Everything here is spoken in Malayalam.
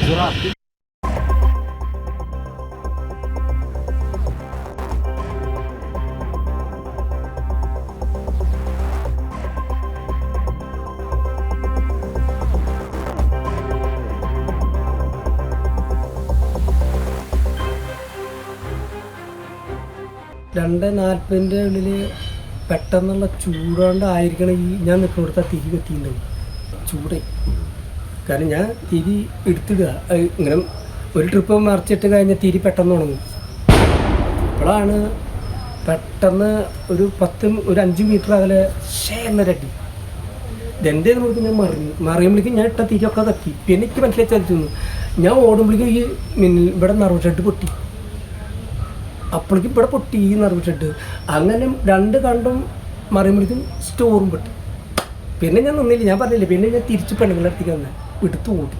2:40 ഉള്ളിൽ പെട്ടെന്നുള്ള ചൂടുകൊണ്ടായിരിക്കണം ഈ ഞാൻ നിൽക്കുന്നിടത്ത് തിരി കത്തിയിട്ടുണ്ടാവും. ചൂടേ, കാരണം ഞാൻ തിരി എടുത്തിടുക, ഇങ്ങനെ ഒരു ട്രിപ്പ് മറിച്ചിട്ട് കഴിഞ്ഞാൽ തിരി പെട്ടെന്ന് ഉണങ്ങും. അപ്പോഴാണ് പെട്ടെന്ന് ഒരു 5 മീറ്റർ അകലെ എന്നൊരടി ഇതെൻ്റെ നോക്കി ഞാൻ മറിയുമ്പോഴേക്കും ഞാൻ ഇട്ട തിരിയൊക്കെ കത്തി. പിന്നെ എനിക്ക് മനസ്സിലായി ചതിച്ചു. ഞാൻ ഓടുമ്പോഴേക്കും ഈ ഇവിടെ നറുവ് ഷെഡ് പൊട്ടി. അപ്പോഴേക്കും ഇവിടെ പൊട്ടി ഈ നറുവ് ഷെഡ്. അങ്ങനെ 2 കണ്ടും മറിയുമ്പോഴേക്കും സ്റ്റോറും പൊട്ടി. പിന്നെ ഞാൻ നിന്നില്ല, ഞാൻ പറഞ്ഞില്ലേ. പിന്നെ ഞാൻ തിരിച്ച് പെണ്ണുങ്ങളുടെ അടുത്തേക്ക് വന്നേ എടുത്തു ഓടി.